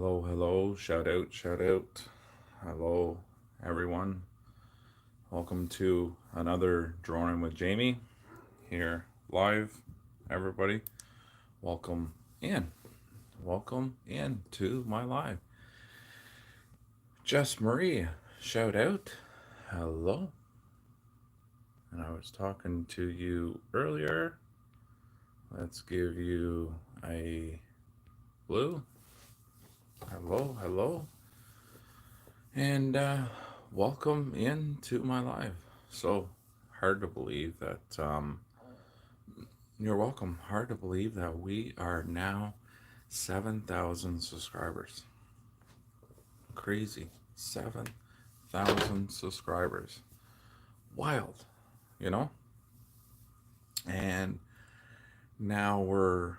Hello, hello, shout out, shout out. Hello, everyone. Welcome to another Drawing with Jamie here live, everybody. Welcome in. Welcome in to my live. Jess Marie, shout out. Hello. And I was talking to you earlier. Let's give you a blue. Hello, hello. And welcome into my live. So hard to believe that you're welcome. Hard to believe that we are now 7,000 subscribers. Crazy. 7,000 subscribers. Wild, you know? And now we're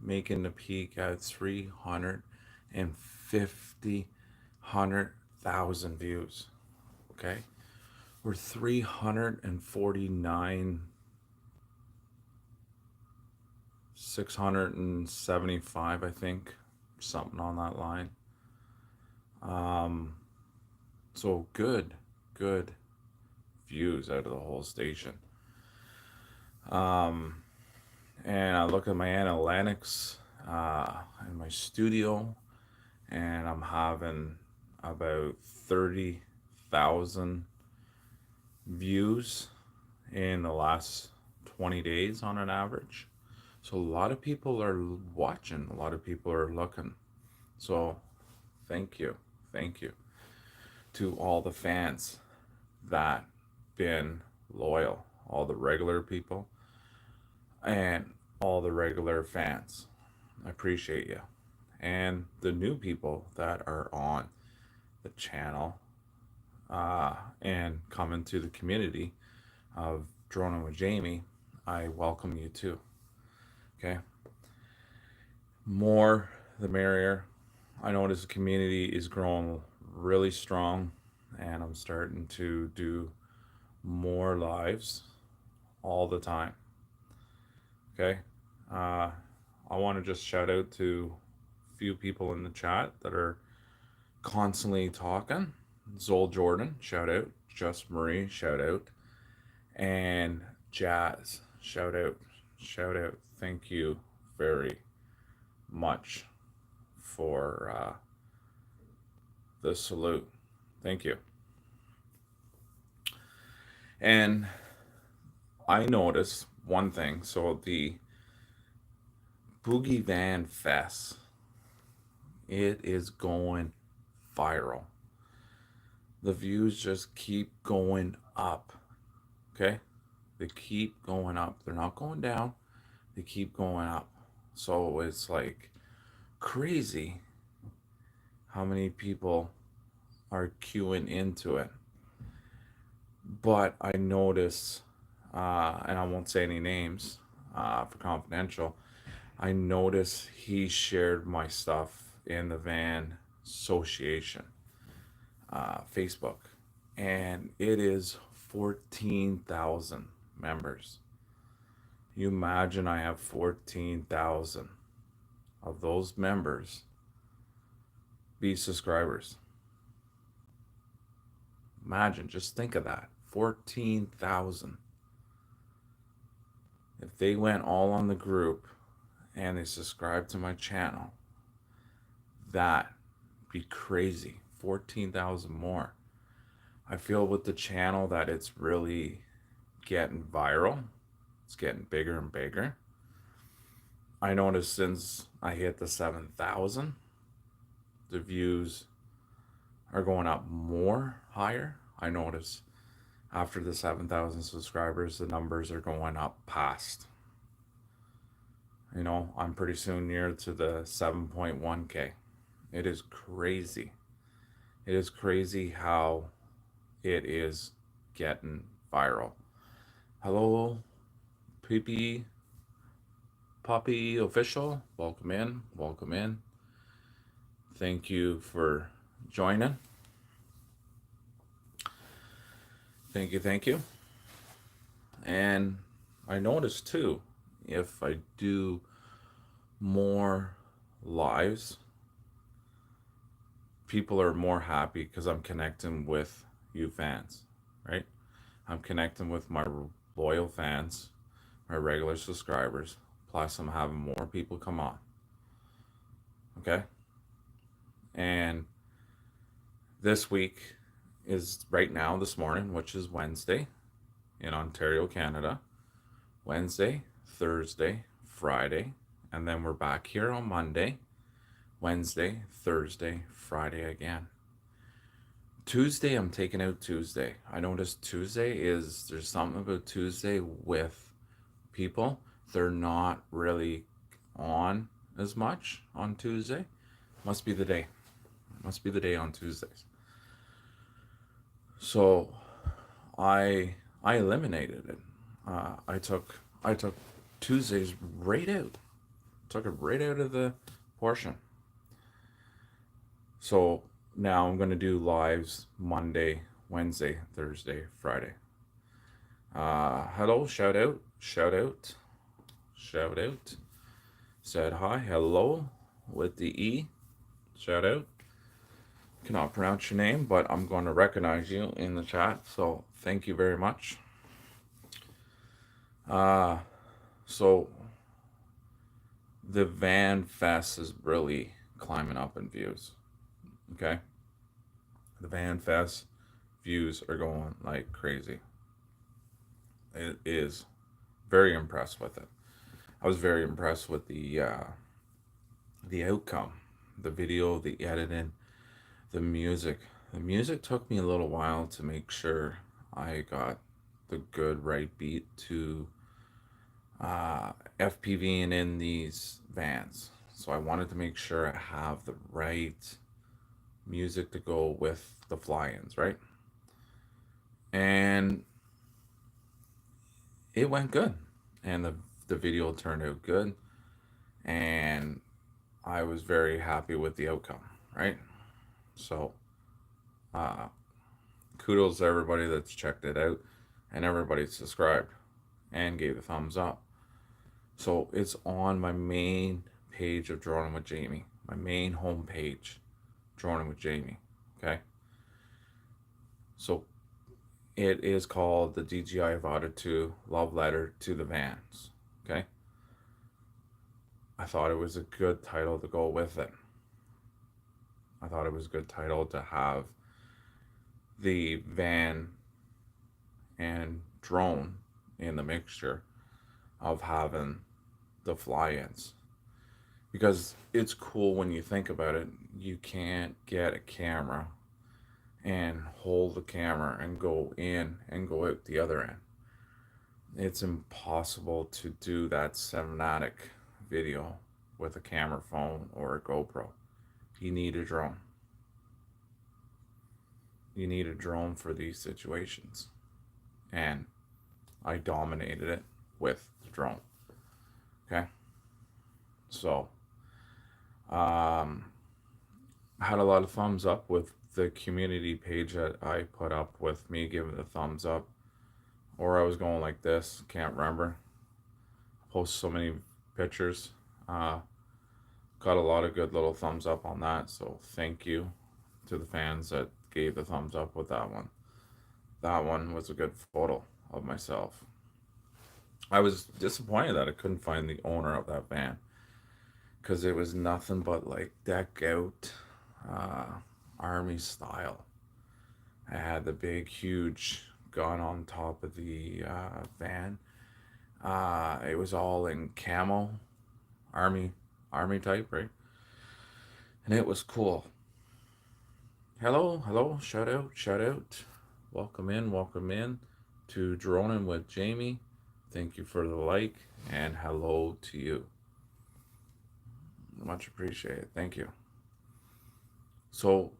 making the peak at 100,000 views. Okay? We're 349 675, I think, something on that line. So good views out of the whole station. And I look at my analytics in my studio, and I'm having about 30,000 views in the last 20 days on an average. So a lot of people are watching, a lot of people are looking. So thank you to all the fans that been loyal, all the regular people and all the regular fans. I appreciate you. And the new people that are on the channel and coming to the community of Droning with Jamie, I welcome you too. Okay? More the merrier. I notice the community is growing really strong, and I'm starting to do more lives all the time. Okay? I want to just shout out to a few people in the chat that are constantly talking. Zol Jordan, shout out. Just Marie, shout out. And Jazz, shout out. Shout out. Thank you very much for the salute. Thank you. And I noticed one thing. So the Boogie Van Fest, it is going viral. The views just keep going up. Okay? They keep going up. They're not going down. They keep going up. So it's like crazy how many people are queuing into it. But I notice, and I won't say any names for confidential, I notice he shared my stuff in the Van Association Facebook, and it is 14,000 members. You imagine I have 14,000 of those members be subscribers. Imagine, just think of that. 14,000. If they went all on the group and they subscribed to my channel, that be crazy. 14,000 more. I feel with the channel that it's really getting viral. It's getting bigger and bigger. I noticed since I hit the 7,000, the views are going up more higher. I notice after the 7,000 subscribers, the numbers are going up past. You know, I'm pretty soon near to the 7.1K. It is crazy. It is crazy how it is getting viral. Hello, Poppy Official. Welcome in. Welcome in. Thank you for joining. Thank you, thank you. And I noticed too, if I do more lives, people are more happy because I'm connecting with you fans, right? I'm connecting with my loyal fans, my regular subscribers. Plus, I'm having more people come on. Okay. And this week is right now, this morning, which is Wednesday in Ontario, Canada. Wednesday, Thursday, Friday. And then we're back here on Monday, Wednesday, Thursday, Friday again. Tuesday, I'm taking out Tuesday. I noticed Tuesday is, there's something about Tuesday with people. They're not really on as much on Tuesday. Must be the day. Must be the day on Tuesdays. So I eliminated it. I took Tuesdays right out. Took it right out of the portion. So now I'm gonna do lives Monday, Wednesday, Thursday, Friday. Hello, shout out, shout out. Said hi, hello with the E. Shout out. Cannot pronounce your name, but I'm going to recognize you in the chat. So thank you very much. Uh, so the Van Fest is really climbing up in views. Okay. The Van Fest views are going like crazy. It is very impressed with it. I was very impressed with the outcome, the video, the editing, the music. The music took me a little while to make sure I got the good right beat to FPVing in these vans. So I wanted to make sure I have the right music to go with the fly-ins, right? And it went good, and the video turned out good, and I was very happy with the outcome, right? So uh, kudos to everybody that's checked it out, and everybody subscribed and gave a thumbs up. So it's on my main page of Droning with Jamie, my main home page, Droning with Jamie. Okay. So it is called the DJI Avata 2 Love Letter to the Vans. Okay. I thought it was a good title to go with it. I thought it was a good title to have the van and drone in the mixture of having the fly-ins, because it's cool when you think about it. You can't get a camera and hold the camera and go in and go out the other end. It's impossible to do that cinematic video with a camera phone or a GoPro. You need a drone. You need a drone for these situations. And I dominated it with the drone. Okay. So, I had a lot of thumbs up with the community page that I put up with me giving the thumbs up. Or I was going like this, can't remember. I post so many pictures. Uh, got a lot of good little thumbs up on that. So thank you to the fans that gave the thumbs up with that one. That one was a good photo of myself. I was disappointed that I couldn't find the owner of that van, because it was nothing but like deck out uh, army style. I had the big, huge gun on top of the van. It was all in camo, army, army type, right? And it was cool. Hello, hello, shout out, shout out. Welcome in to Droning with Jamie. Thank you for the like, and hello to you. Much appreciated. Thank you. So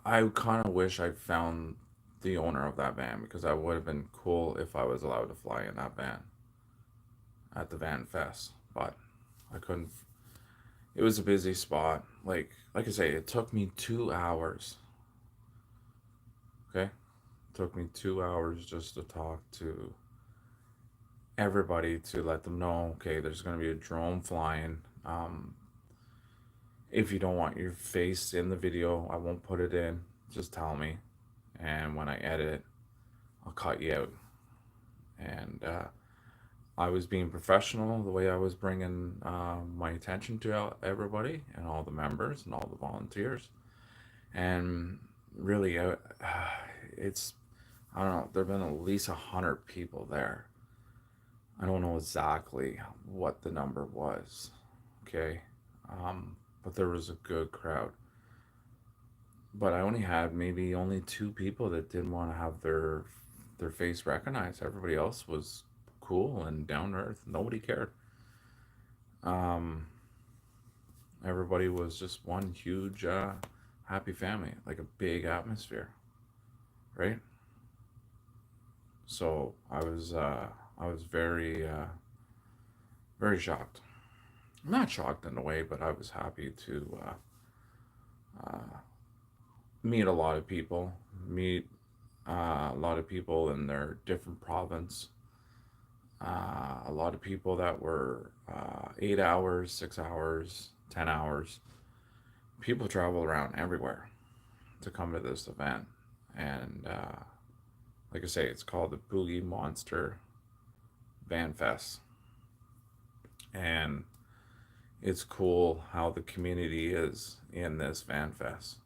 I kind of wish I found the owner of that van, because that would have been cool if I was allowed to fly in that van at the Van Fest, but I couldn't. It was a busy spot. Like I say, it took me 2 hours. Okay, it took me 2 hours just to talk to everybody to let them know. Okay, there's going to be a drone flying If you don't want your face in the video, I won't put it in. Just tell me. And when I edit it, I'll cut you out. And I was being professional the way I was bringing my attention to everybody and all the members and all the volunteers. And really, it's, I don't know, there have been at least 100 people there. I don't know exactly what the number was, okay? But there was a good crowd. But I only had maybe only two people that didn't want to have their face recognized. Everybody else was cool and down to earth. Nobody cared. Um, Everybody was just one huge happy family, like a big atmosphere, right? So I was very shocked. I'm not shocked in a way, but I was happy to meet a lot of people, meet a lot of people in their different province, a lot of people that were 8 hours, 6 hours, 10 hours. People travel around everywhere to come to this event. And like I say, it's called the Boogie Monster Van Fest. And it's cool how the community is in this Van Fest.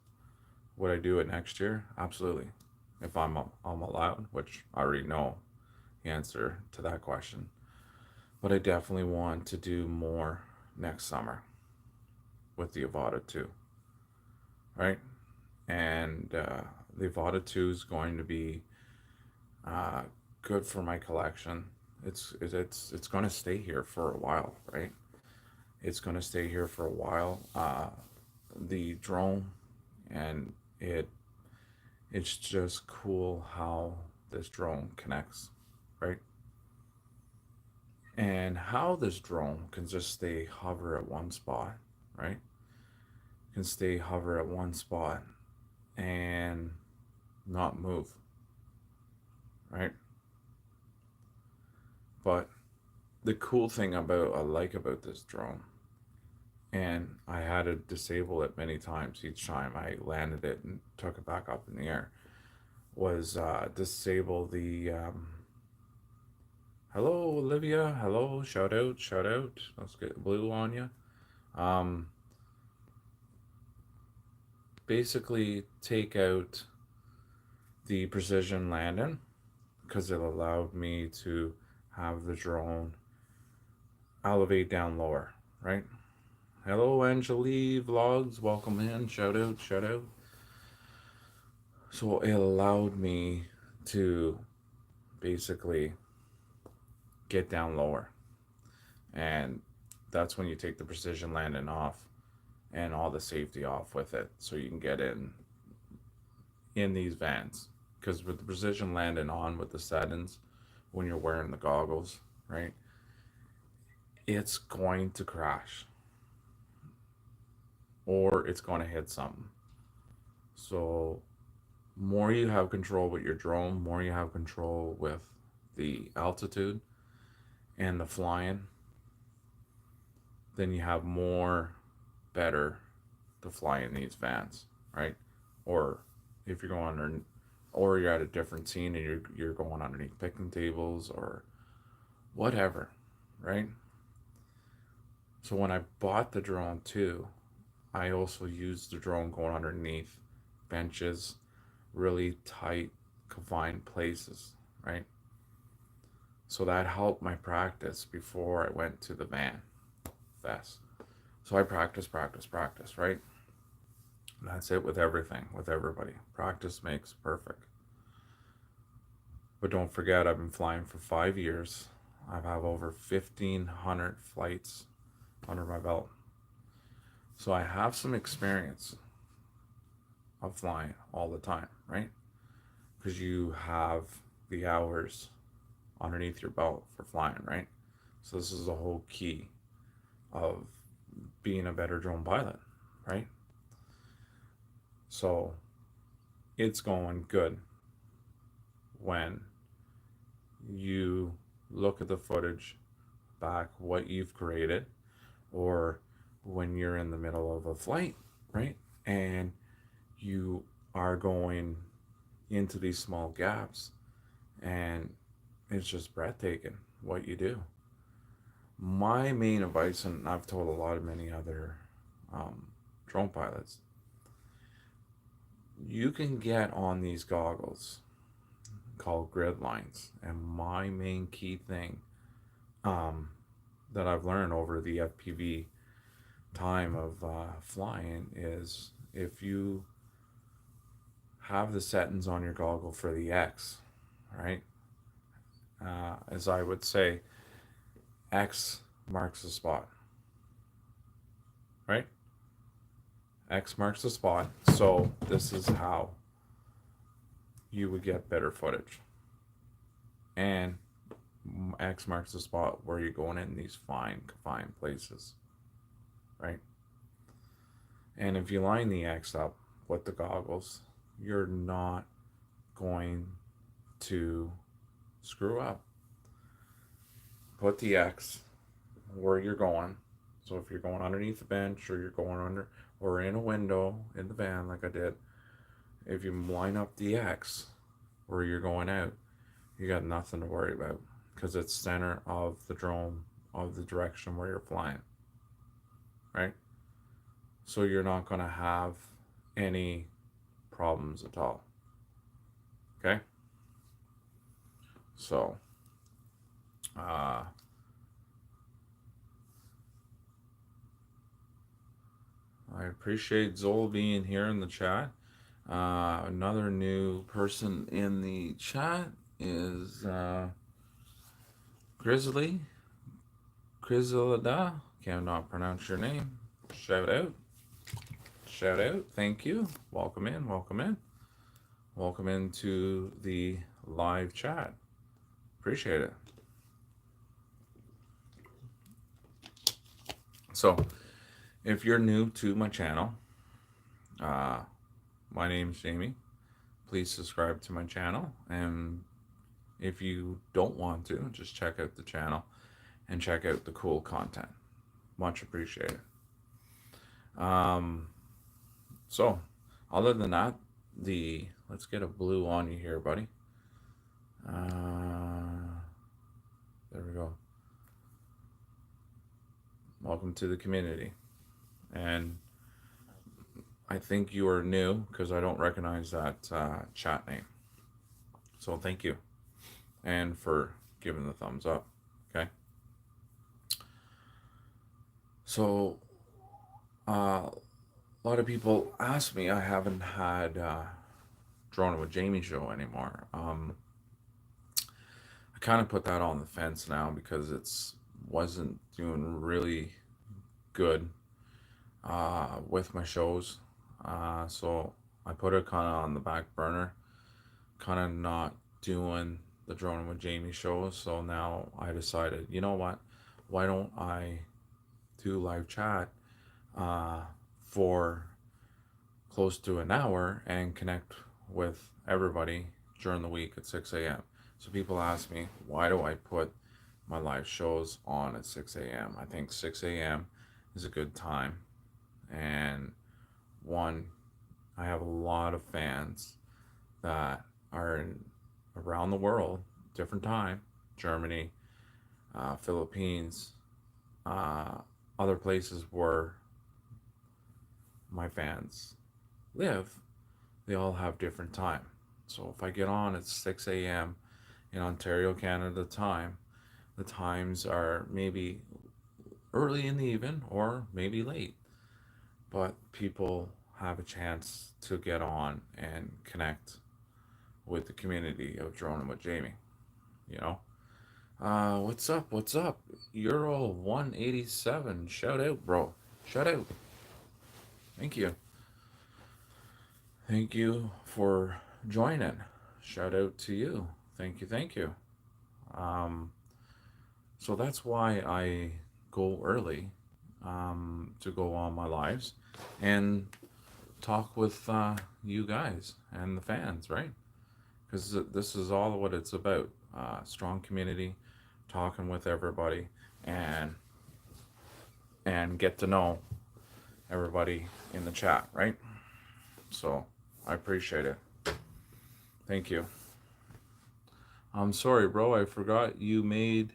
Would I do it next year? Absolutely. If I'm allowed, which I already know the answer to that question. But I definitely want to do more next summer with the Avada 2, right? And the Avada 2 is going to be uh, good for my collection. It's going to stay here for a while, right? It's going to stay here for a while. The drone, and it's just cool how this drone connects, right? And how this drone can just stay hover at one spot, right? Can stay hover at one spot and not move, right? But the cool thing about I like about this drone, and I had to disable it many times each time I landed it and took it back up in the air, was disable the hello Olivia, hello, shout out, shout out. Let's get blue on you. Um, Basically take out the precision landing because it allowed me to have the drone elevate down lower, right? Hello, Angelique Vlogs. Welcome in. Shout out, shout out. So it allowed me to basically get down lower. And that's when you take the precision landing off and all the safety off with it so you can get in these vans. Because with the precision landing on with the settings, when you're wearing the goggles, right, it's going to crash or it's going to hit something. So more you have control with your drone, more you have control with the altitude and the flying, then you have more better to fly in these vans, right? Or if you're going under, or you're at a different scene and you're going underneath picnic tables or whatever, right? So when I bought the drone too, I also used the drone going underneath benches, really tight, confined places, right? So that helped my practice before I went to the van fest. So I practice, right? That's it with everything, with everybody. Practice makes perfect. But don't forget, I've been flying for 5 years. I have over 1,500 flights under my belt. So I have some experience of flying all the time, right? Because you have the hours underneath your belt for flying, right? So this is the whole key of being a better drone pilot, right? So it's going good when you look at the footage back, what you've created, or when you're in the middle of a flight, right? And you are going into these small gaps, and it's just breathtaking what you do. My main advice, and I've told a lot of many other um, drone pilots, you can get on these goggles called grid lines, and my main key thing um, that I've learned over the FPV time of flying is if you have the settings on your goggle for the X, right? As I would say, X marks the spot, right? X marks the spot. So this is how you would get better footage. And X marks the spot where you're going in these fine, confined places, right? And if you line the X up with the goggles, you're not going to screw up. Put the X where you're going. So if you're going underneath the bench, or you're going under, or in a window in the van like I did, if you line up the X where you're going out, you got nothing to worry about, because it's center of the drone, of the direction where you're flying, right? So you're not going to have any problems at all. Okay? So, uh, I appreciate Zoll being here in the chat. Another new person in the chat is Grizzly. Grizzlada. Cannot pronounce your name. Shout out. Shout out. Thank you. Welcome in. Welcome in. Welcome into the live chat. Appreciate it. So, if you're new to my channel, my name's Jamie. Please subscribe to my channel. And if you don't want to, just check out the channel and check out the cool content. Much appreciated. So, other than that, let's get a blue on you here, buddy. There we go. Welcome to the community. And I think you are new because I don't recognize that chat name. So thank you. And for giving the thumbs up. Okay. So a lot of people ask me, I haven't had Droning with Jamie show anymore. I kind of put that on the fence now because it's wasn't doing really good with my shows. So I put it kind of on the back burner, kind of not doing the Droning with Jamie shows. So now I decided, you know what? Why don't I do live chat for close to an hour and connect with everybody during the week at 6 a.m. So people ask me, why do I put my live shows on at 6 a.m.? I think 6 a.m. is a good time. And one, I have a lot of fans that are around the world, different time, Germany, Philippines, other places where my fans live, they all have different time. So if I get on at 6 a.m. in Ontario, Canada time, the times are maybe early in the evening or maybe late. But people have a chance to get on and connect with the community of Droning with Jamie. You know? What's up? What's up? Euro 187. Shout out, bro. Shout out. Thank you. Thank you for joining. Shout out to you. Thank you. Thank you. So that's why I go early to go on my lives and talk with you guys and the fans, right? Because this is all what it's about. Strong community, talking with everybody, and get to know everybody in the chat, right? So I appreciate it. Thank you. I'm sorry, bro. I forgot you made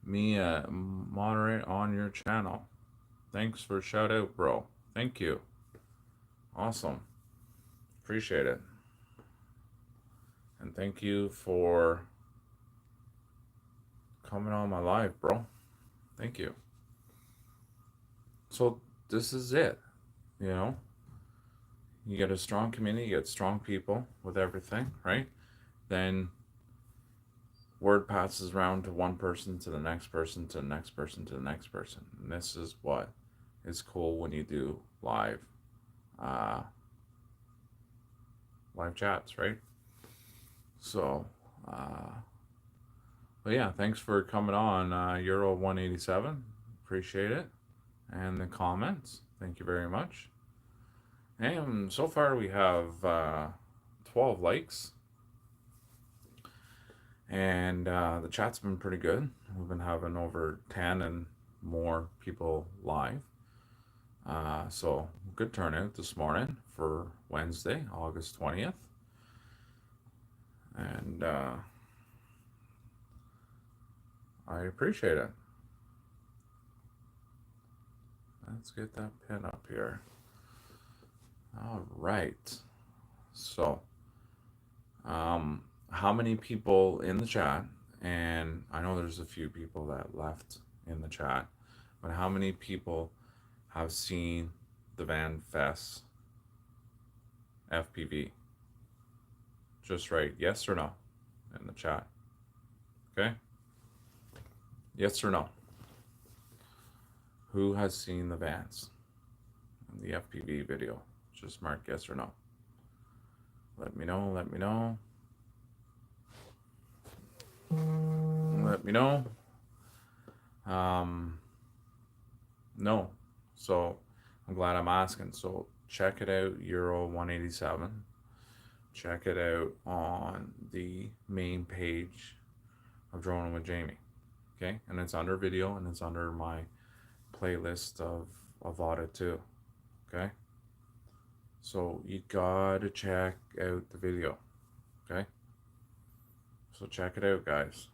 me a moderate on your channel. Thanks for shout out, bro. Thank you. Awesome. Appreciate it. And thank you for coming on my live, bro. Thank you. So this is it, you know? You get a strong community, you get strong people with everything, right? Then word passes around to one person, to the next person, to the next person, to the next person. And this is what is cool when you do uh, live chats, right? So, but yeah, thanks for coming on, Euro 187. Appreciate it. And the comments. Thank you very much. And so far we have 12 likes. And the chat's been pretty good. We've been having over 10 and more people live. So good turnout this morning for Wednesday, August 20th. And I appreciate it. Let's get that pin up here. All right. So, how many people in the chat? And I know there's a few people that left in the chat, but how many people have seen the Van Fest FPV? Just write yes or no in the chat. Okay? Yes or no? Who has seen the Vans in the FPV video? Just mark yes or no. Let me know, let me know. Let me know. No. So I'm glad I'm asking. So check it out, Euro 187. Check it out on the main page of Droning with Jamie. Okay? And it's under video and it's under my playlist of VODA too. Okay? So you gotta check out the video. Okay? So check it out, guys.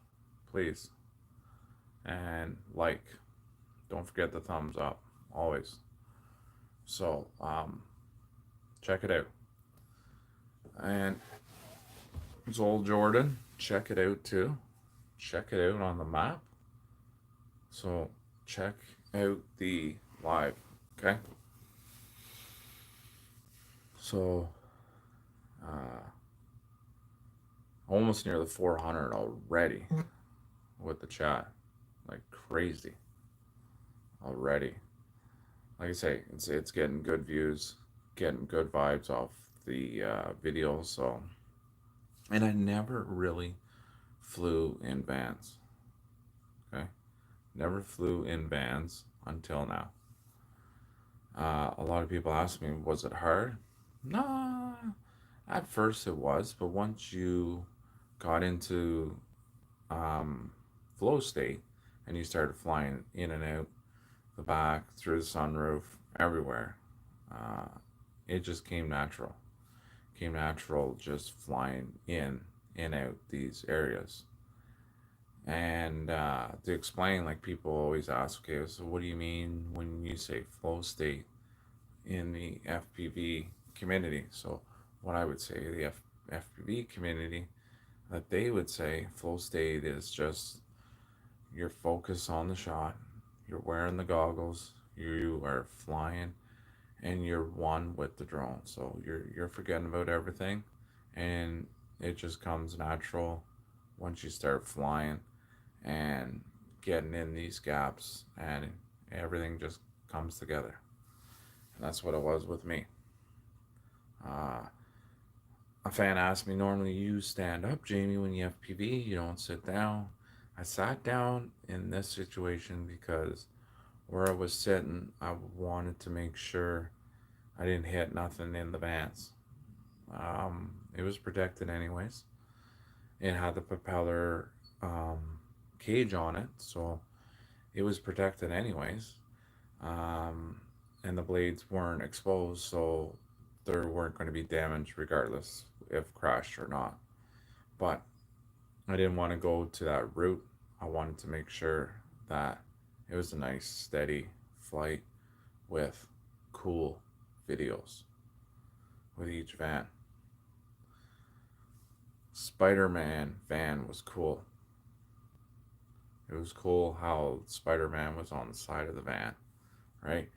Please. And like. Don't forget the thumbs up. Always. So, check it out. And Zol Jordan, check it out too. Check it out on the map. So, check out the live. Okay? So, almost near the 400 already with the chat. Like crazy already. Like I say, it's getting good views, getting good vibes off the video. So, and I never really flew in vans. Okay, never flew in vans until now. A lot of people ask me, was it hard? Nah, at first it was, but once you got into flow state and you started flying in and out the back, through the sunroof, everywhere, it just came natural. Came natural just flying in and out these areas. And to explain, like people always ask, okay, so what do you mean when you say flow state in the FPV community? So what I would say, the FPV community, that they would say flow state is just your focus on the shot, you're wearing the goggles, you are flying, and you're one with the drone. So you're forgetting about everything, and it just comes natural once you start flying and getting in these gaps, and everything just comes together. And that's what it was with me. A fan asked me, normally you stand up, Jamie, when you FPV, you don't sit down. I sat down in this situation because where I was sitting, I wanted to make sure I didn't hit nothing in the vans. It was protected anyways. It had the propeller cage on it, so it was protected anyways. And and the blades weren't exposed, so there weren't going to be damage regardless if crashed or not. But I didn't want to go to that route. I wanted to make sure that it was a nice, steady flight with cool videos with each van. Spider-Man van was cool. It was cool how Spider-Man was on the side of the van, right?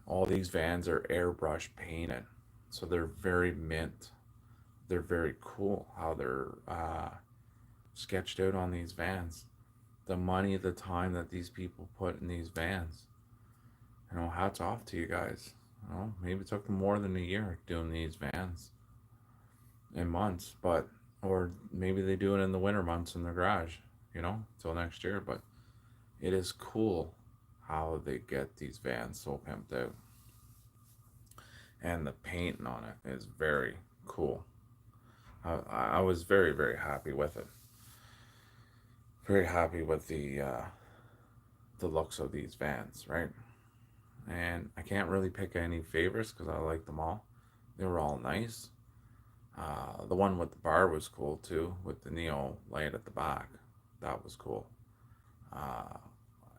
All these vans are airbrush painted, so they're very mint. They're very cool how they're sketched out on these vans. The money, the time that these people put in these vans, hats off to you guys. Maybe it took them more than a year doing these vans in months, but or maybe they do it in the winter months in the garage, till next year. But it is cool how they get these vans so pimped out, and the painting on it is very cool. I was very, very happy with it. Very happy with the looks of these vans, right? And I can't really pick any favorites because I like them all. They were all nice. The one with the bar was cool too, with the Neo light at the back. That was cool. Uh,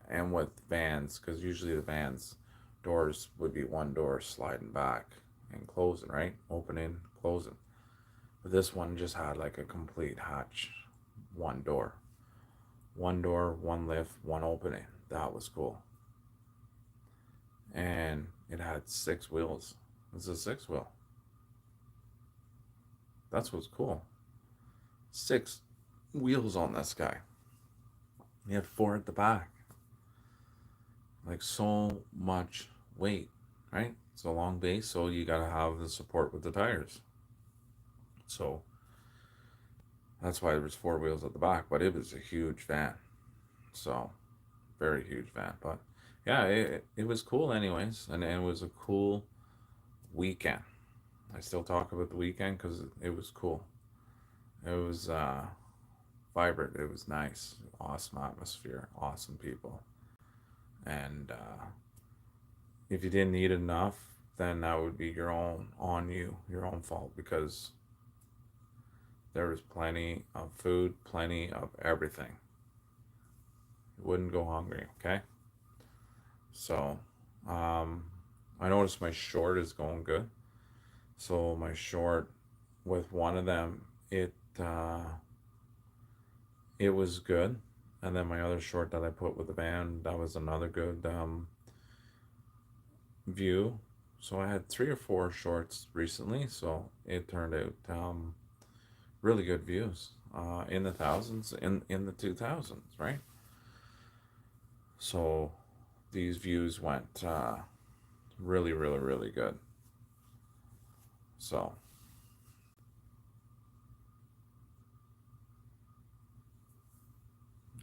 and with vans, because usually the vans doors would be one door sliding back and closing, right? Opening, closing. But this one just had like a complete hatch, one door. One door, one lift, one opening. That was cool. And it had 6 wheels. It's a 6 wheel. That's what's cool. 6 wheels on this guy. He had 4 at the back. Like so much weight, right? It's a long base, so you gotta have the support with the tires. So that's why there was 4 wheels at the back, but it was a huge van. So very huge van. But yeah, it was cool anyways, and it was a cool weekend. I still talk about the weekend because it was cool. It was vibrant. It was nice. Awesome atmosphere. Awesome people. And if you didn't eat enough, then that would be your own on you, your own fault, because there was plenty of food, plenty of everything. You wouldn't go hungry, okay? So, um, I noticed my short is going good. So my short with one of them, it was good, and then my other short that I put with the band, that was another good view. So I had 3 or 4 shorts recently, so it turned out really good views in the thousands, in the 2000s, right? So these views went really, really, really good. So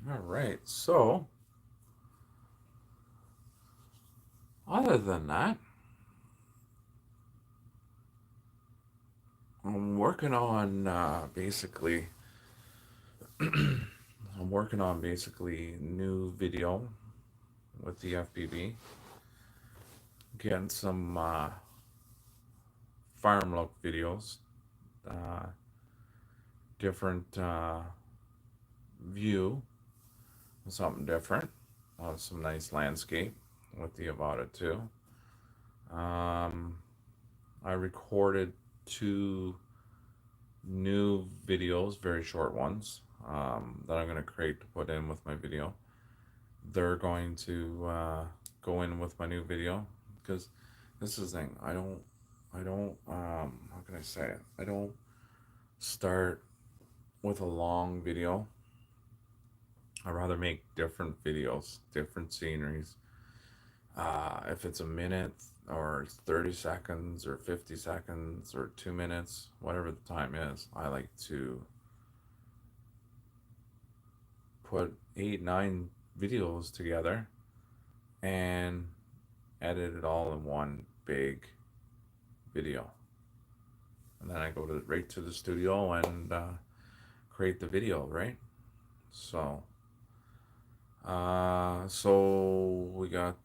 all right. So other than that, I'm working on basically. I'm working on basically new video with the FPV, getting some farm look videos, uh, different view, something different, some nice landscape with the Avata too. Um, I recorded 2 new videos, very short ones, that I'm going to create to put in with my video. They're going to go in with my new video because this is the thing. How can I say it? I don't start with a long video. I rather make different videos, different sceneries. If it's a minute or 30 seconds or 50 seconds or 2 minutes, whatever the time is, I like to put 8, 9 videos together and edit it all in one big video. And then I go right to the studio and create the video, right? So we got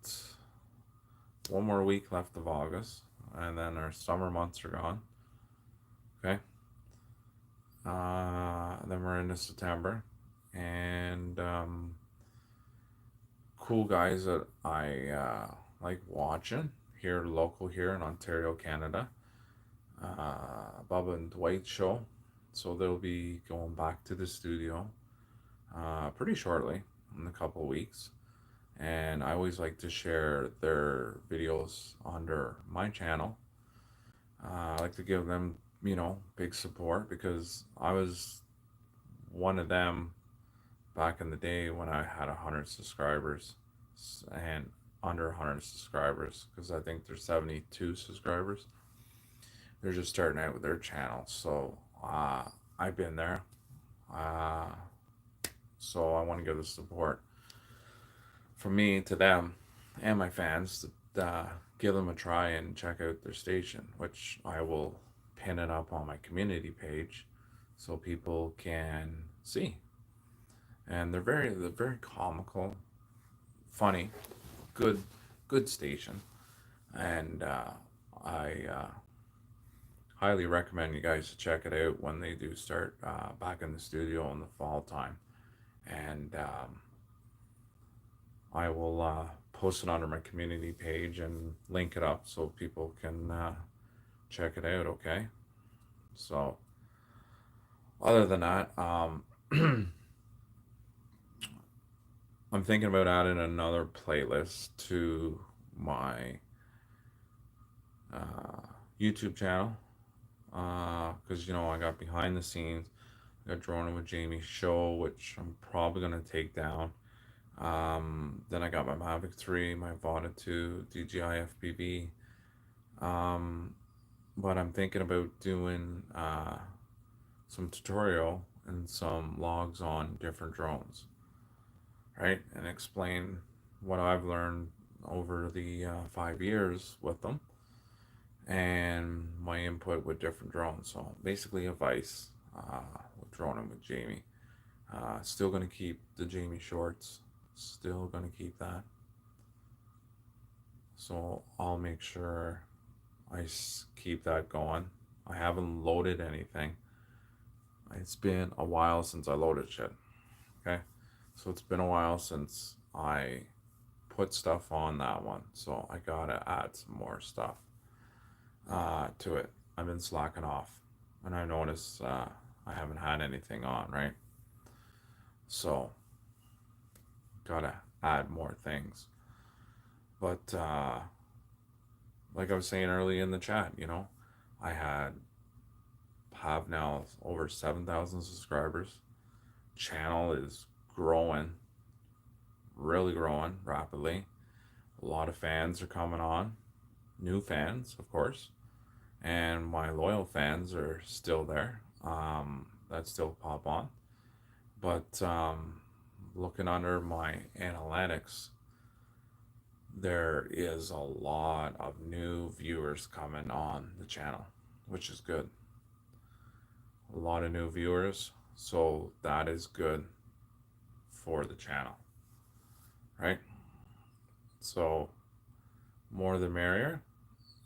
one more week left of August, and then our summer months are gone. Okay. Then we're into September, and cool guys that I like watching here, local here in Ontario, Canada. Bubba and Dwight show. So they'll be going back to the studio pretty shortly, in a couple weeks. And I always like to share their videos under my channel. I like to give them, big support because I was one of them back in the day when I had 100 subscribers and under 100 subscribers, because I think there's 72 subscribers. They're just starting out with their channel. So I've been there. Uh, so I want to give the support from me to them and my fans to give them a try and check out their station, which I will pin it up on my community page so people can see. And they're very comical, funny, good station, and I highly recommend you guys to check it out when they do start back in the studio in the fall time. And I will post it under my community page and link it up so people can check it out. Okay. So other than that, I'm thinking about adding another playlist to my YouTube channel, because I got behind the scenes. I got Droning with Jamie show, which I'm probably gonna take down. Then I got my Mavic 3, my Vauda 2, DJI FPV. But I'm thinking about doing some tutorial and some logs on different drones, right? And explain what I've learned over the 5 years with them and my input with different drones. So basically, advice with droning with Jamie. Still going to keep the Jamie shorts. Still going to keep that. So I'll make sure I keep that going. I haven't loaded anything. It's been a while since I loaded shit. Okay. So it's been a while since I put stuff on that one. So I gotta add some more stuff to it. I've been slacking off, and I noticed I haven't had anything on, right? So gotta add more things. But like I was saying early in the chat, I have now over 7,000 subscribers. Channel is growing, really growing rapidly. A lot of fans are coming on, new fans, of course, and my loyal fans are still there. That still pop on, but looking under my analytics, there is a lot of new viewers coming on the channel, which is good. A lot of new viewers, so that is good for the channel, right? So more the merrier,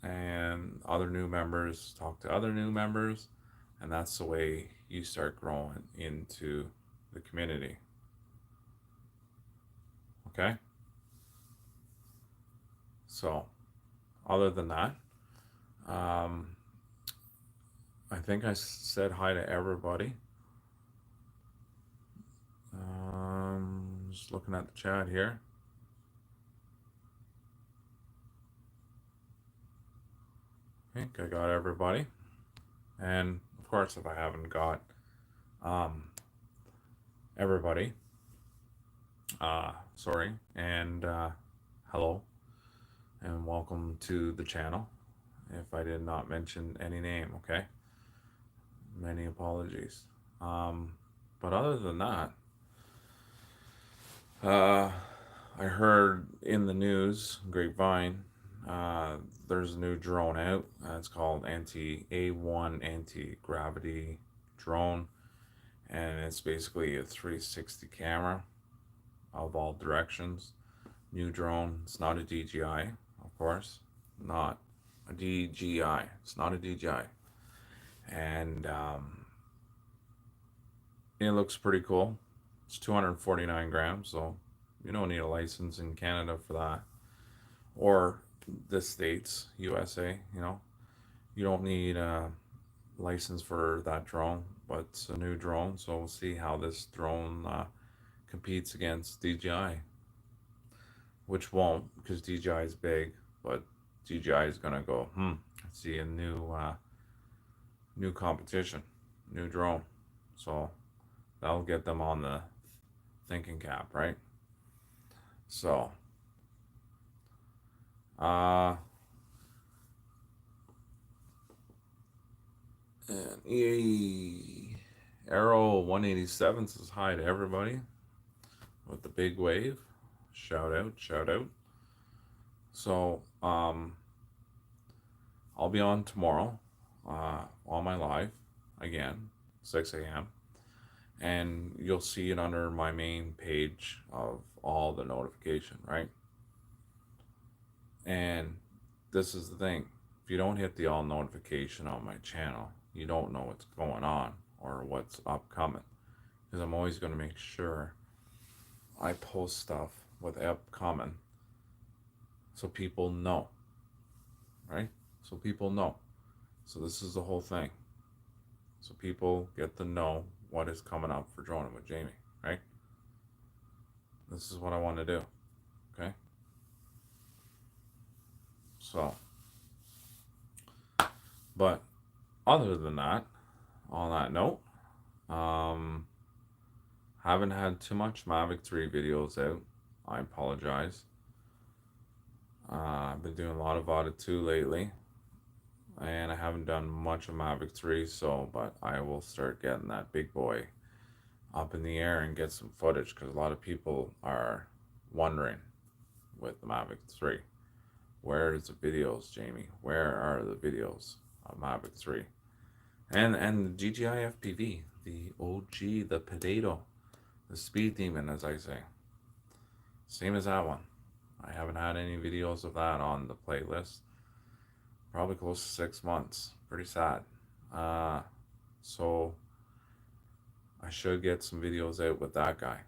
and other new members talk to other new members, and that's the way you start growing into the community. Okay. So other than that, I think I said hi to everybody. Just looking at the chat here. I think I got everybody. And of course, if I haven't got everybody, sorry, and hello, and welcome to the channel. If I did not mention any name, okay? Many apologies. But other than that, I heard in the news, grapevine, there's a new drone out. It's called A1 anti-gravity drone, and it's basically a 360 camera of all directions. New drone. It's not a DJI, of of course, not a DJI. It's not a DJI. And it looks pretty cool. It's 249 grams, so you don't need a license in Canada for that. Or the States, USA, you know. You don't need a license for that drone, but it's a new drone, so we'll see how this drone competes against DJI, which won't because DJI is big, but DJI is gonna go, see a new competition, new drone. So that'll get them on the thinking cap, right? So, and EA Arrow 187 says hi to everybody with the big wave. Shout out, shout out. So, I'll be on tomorrow on my live again, 6 a.m. And you'll see it under my main page of all the notification, right? And this is the thing. If you don't hit the all notification on my channel, you don't know what's going on or what's upcoming. Because I'm always going to make sure I post stuff with upcoming so people know, right? So people know. So this is the whole thing. So people get to know what is coming up for Droning with Jamie, right? This is what I want to do, okay? So, but other than that, on that note, haven't had too much Mavic 3 videos out. I apologize. I've been doing a lot of VOD 2 lately, and I haven't done much of Mavic 3, so, but I will start getting that big boy up in the air and get some footage, because a lot of people are wondering with the Mavic 3, where's the videos, Jamie? Where are the videos of Mavic 3? And the DJI FPV, the OG, the potato, the speed demon, as I say. Same as that one. I haven't had any videos of that on the playlist. Probably close to 6 months. Pretty sad. So I should get some videos out with that guy.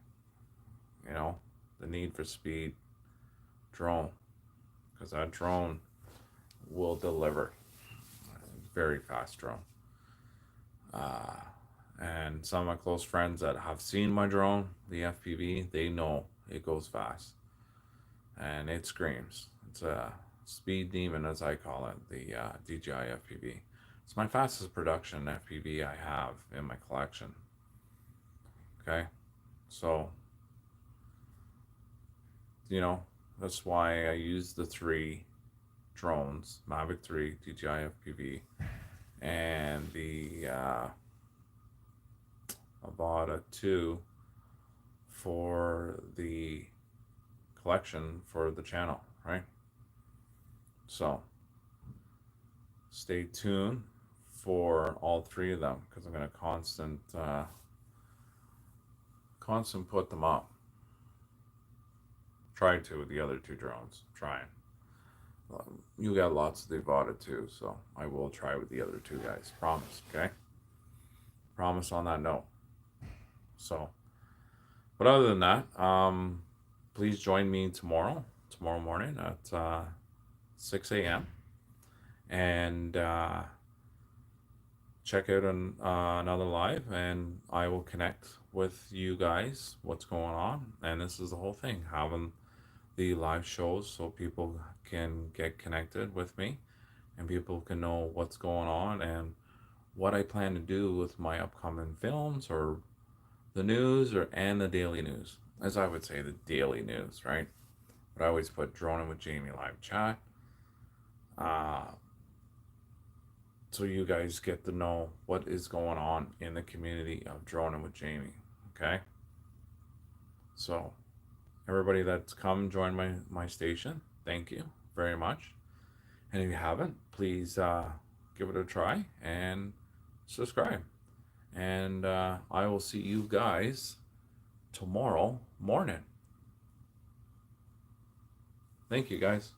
You know, the Need for Speed drone. Because that drone will deliver. Very fast drone. And some of my close friends that have seen my drone, the FPV, they know it goes fast. And it screams. It's a speed demon, as I call it, the DJI FPV. It's my fastest production FPV I have in my collection. Okay? So, you know, that's why I use the 3 drones, Mavic 3, DJI FPV, and the Avata 2 for the collection for the channel, right? So stay tuned for all 3 of them, because I'm going to constant put them up. Try to with the other 2 drones. Trying. You got lots of the Avata too, so I will try with the other 2 guys. Promise, okay? Promise on that note. So, but other than that, please join me tomorrow morning at 6 a.m. and check out another live, and I will connect with you guys what's going on. And this is the whole thing, having the live shows so people can get connected with me and people can know what's going on and what I plan to do with my upcoming films or the news and the daily news. As I would say, the daily news, right? But I always put Droning with Jamie live chat. So you guys get to know what is going on in the community of Droning with Jamie, okay? So everybody that's come join my station, thank you very much. And if you haven't, please give it a try and subscribe. And I will see you guys tomorrow morning. Thank you, guys.